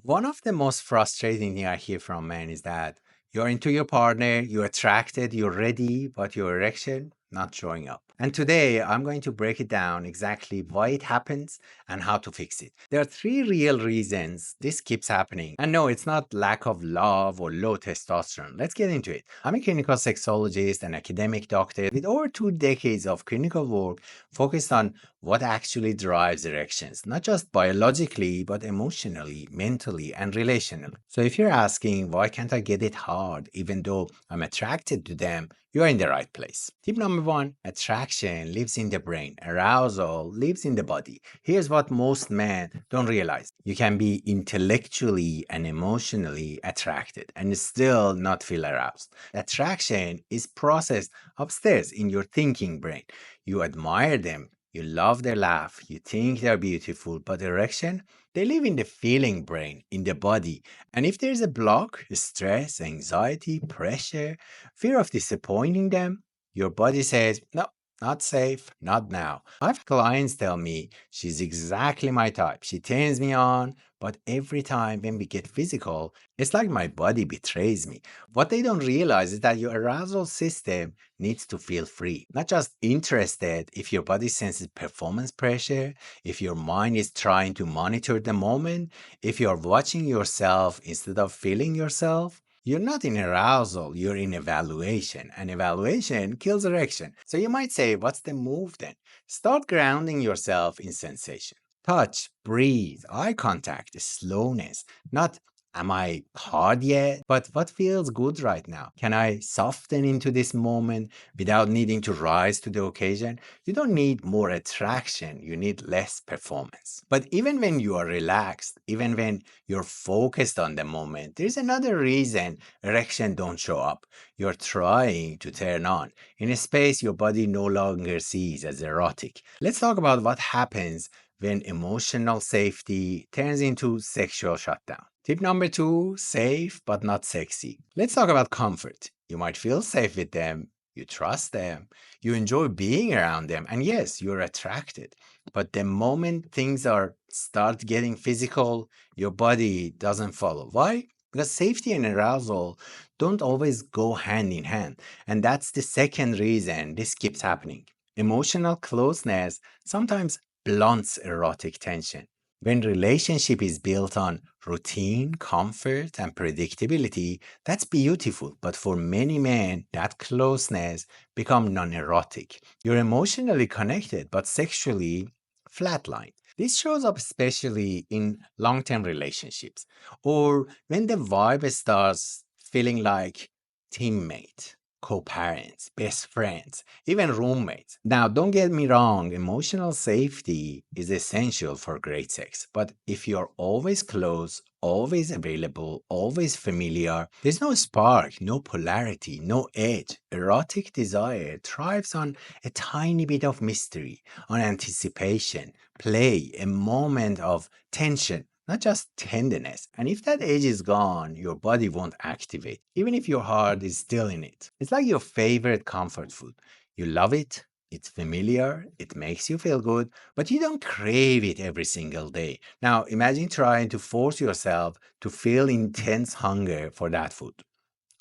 One of the most frustrating thing I hear from men is that you're into your partner, you're attracted, you're ready, but your erection not showing up. And today I'm going to break it down exactly why it happens and how to fix it. There are three real reasons this keeps happening. And no, it's not lack of love or low testosterone. Let's get into it. I'm a clinical sexologist and academic doctor with over 2 decades of clinical work focused on what actually drives erections, not just biologically, but emotionally, mentally, and relationally. So if you're asking, why can't I get it hard even though I'm attracted to them, you are in the right place. Tip number one, attraction lives in the brain. Arousal lives in the body. Here's what most men don't realize. You can be intellectually and emotionally attracted and still not feel aroused. Attraction is processed upstairs in your thinking brain. You admire them, you love their laugh, you think they're beautiful, but erection, they live in the feeling brain, in the body. And if there's a block, stress, anxiety, pressure, fear of disappointing them, your body says, no, not safe, not now. I have clients tell me she's exactly my type. She turns me on, but every time when we get physical, it's like my body betrays me. What they don't realize is that your arousal system needs to feel free, not just interested. If your body senses performance pressure, if your mind is trying to monitor the moment, if you're watching yourself instead of feeling yourself, you're not in arousal, you're in evaluation, and evaluation kills erection. So you might say, what's the move then? Start grounding yourself in sensation. Touch, breathe, eye contact, slowness, not am I hard yet? But what feels good right now? Can I soften into this moment without needing to rise to the occasion? You don't need more attraction, you need less performance. But even when you are relaxed, even when you're focused on the moment, there's another reason erection don't show up. You're trying to turn on in a space your body no longer sees as erotic. Let's talk about what happens when emotional safety turns into sexual shutdown. Tip number two, safe but not sexy. Let's talk about comfort. You might feel safe with them, you trust them, you enjoy being around them, and yes, you're attracted. But the moment things are start getting physical, your body doesn't follow. Why? Because safety and arousal don't always go hand in hand. And that's the second reason this keeps happening. Emotional closeness sometimes blunts erotic tension. When relationship is built on routine, comfort, and predictability, that's beautiful. But for many men, that closeness become non-erotic. You're emotionally connected, but sexually flatlined. This shows up especially in long-term relationships or when the vibe starts feeling like teammate, co-parents, best friends, even roommates. Now, don't get me wrong, emotional safety is essential for great sex. But if you're always close, always available, always familiar, there's no spark, no polarity, no edge. Erotic desire thrives on a tiny bit of mystery, on anticipation, play, a moment of tension, not just tenderness. And if that edge is gone, your body won't activate, even if your heart is still in it. It's like your favorite comfort food. You love it, it's familiar, it makes you feel good, but you don't crave it every single day. Now, imagine trying to force yourself to feel intense hunger for that food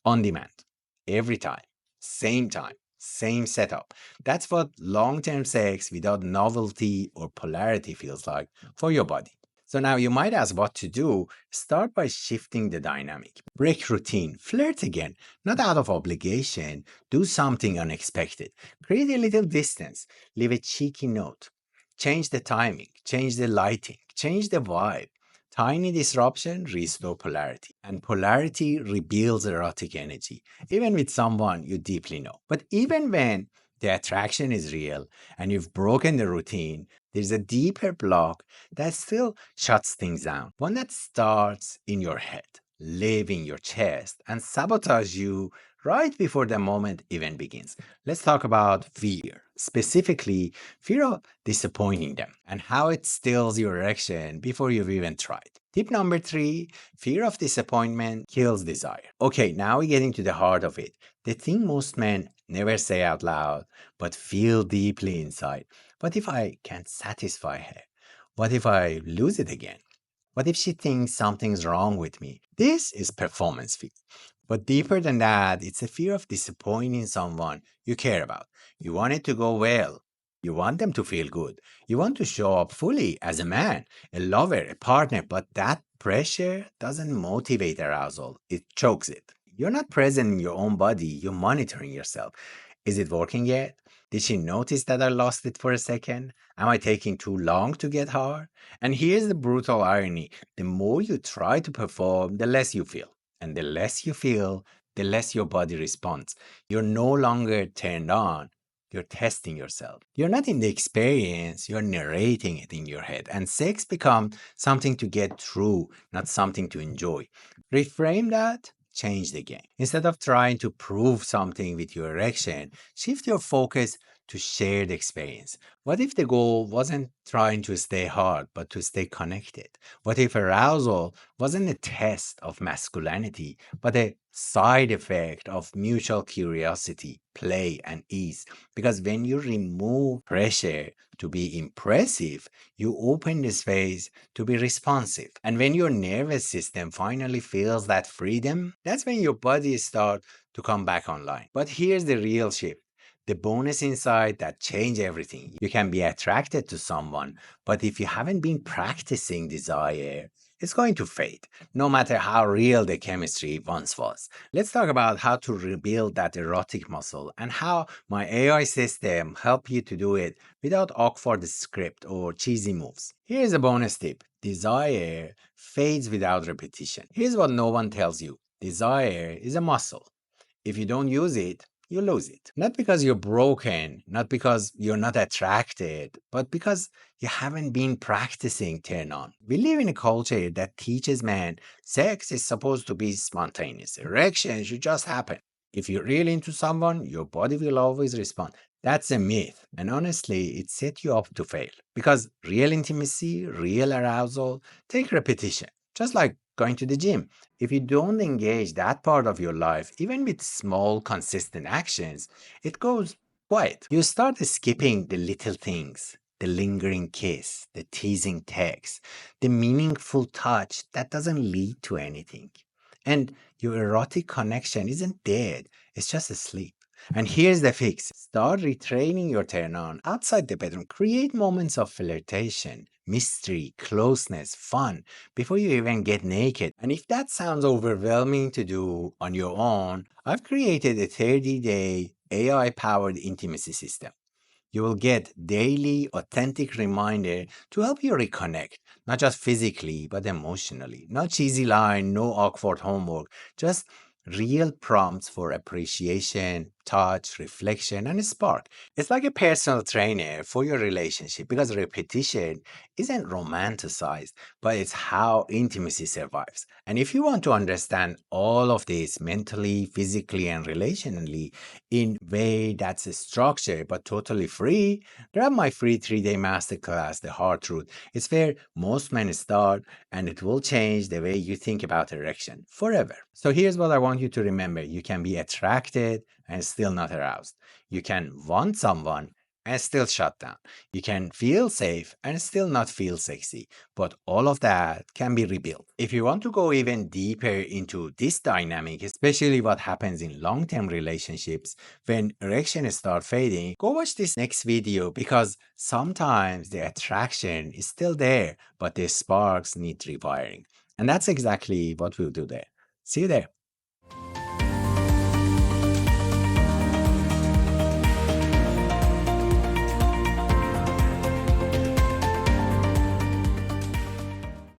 on demand, every time, same setup. That's what long term sex without novelty or polarity feels like for your body. So now you might ask what to do. Start by shifting the dynamic. Break routine. Flirt again, not out of obligation. Do something unexpected. Create a little distance. Leave a cheeky note. Change the timing, change the lighting, change the vibe. Tiny disruption restore polarity, and polarity rebuilds erotic energy, even with someone you deeply know. But even when the attraction is real and you've broken the routine, there's a deeper block that still shuts things down. One that starts in your head, live in your chest, and sabotage you right before the moment even begins. Let's talk about fear, specifically fear of disappointing them and how it steals your erection before you've even tried. Tip number three, fear of disappointment kills desire. Okay, now we get into the heart of it. The thing most men never say out loud, but feel deeply inside. What if I can't satisfy her? What if I lose it again? What if she thinks something's wrong with me? This is performance fear. But deeper than that, it's a fear of disappointing someone you care about. You want it to go well. You want them to feel good. You want to show up fully as a man, a lover, a partner, but that pressure doesn't motivate arousal, it chokes it. You're not present in your own body, you're monitoring yourself. Is it working yet? Did she notice that I lost it for a second? Am I taking too long to get hard? And here's the brutal irony: the more you try to perform, the less you feel. And the less you feel, the less your body responds. You're no longer turned on, you're testing yourself. You're not in the experience, you're narrating it in your head. And sex becomes something to get through, not something to enjoy. Reframe that, change the game. Instead of trying to prove something with your erection, shift your focus to shared experience. What if the goal wasn't trying to stay hard, but to stay connected? What if arousal wasn't a test of masculinity, but a side effect of mutual curiosity, play, and ease? Because when you remove pressure to be impressive, you open the space to be responsive. And when your nervous system finally feels that freedom, that's when your body starts to come back online. But here's the real shift: the bonus insight that change everything. You can be attracted to someone, but if you haven't been practicing desire, it's going to fade, no matter how real the chemistry once was. Let's talk about how to rebuild that erotic muscle and how my AI system help you to do it without awkward script or cheesy moves. Here's a bonus tip: desire fades without repetition. Here's what no one tells you: desire is a muscle. If you don't use it, you lose it. Not because you're broken, not because you're not attracted, but because you haven't been practicing turn on. We live in a culture that teaches men sex is supposed to be spontaneous. Erections should just happen. If you're really into someone, your body will always respond. That's a myth. And honestly, it set you up to fail. Because real intimacy, real arousal, take repetition. Just like going to the gym. If you don't engage that part of your life, even with small, consistent actions, it goes quiet. You start skipping the little things: the lingering kiss, the teasing text, the meaningful touch that doesn't lead to anything. And your erotic connection isn't dead, it's just asleep. And here's the fix: start retraining your turn on outside the bedroom. Create moments of flirtation, mystery, closeness, fun before you even get naked. And if that sounds overwhelming to do on your own, I've created a 30-day AI powered intimacy system. You will get daily, authentic reminder to help you reconnect, not just physically, but emotionally. No cheesy line, no awkward homework, just real prompts for appreciation, touch, reflection, and a spark. It's like a personal trainer for your relationship because repetition isn't romanticized, but it's how intimacy survives. And if you want to understand all of this mentally, physically, and relationally in way that's structured but totally free, grab my free 3-day masterclass, The Hard Truth. It's where most men start, and it will change the way you think about erection forever. So here's what I want you to remember: you can be attracted and still not aroused. You can want someone and still shut down. You can feel safe and still not feel sexy. But all of that can be rebuilt. If you want to go even deeper into this dynamic, especially what happens in long-term relationships when erections start fading, go watch this next video, because sometimes the attraction is still there, but the sparks need rewiring. And that's exactly what we'll do there. See you there.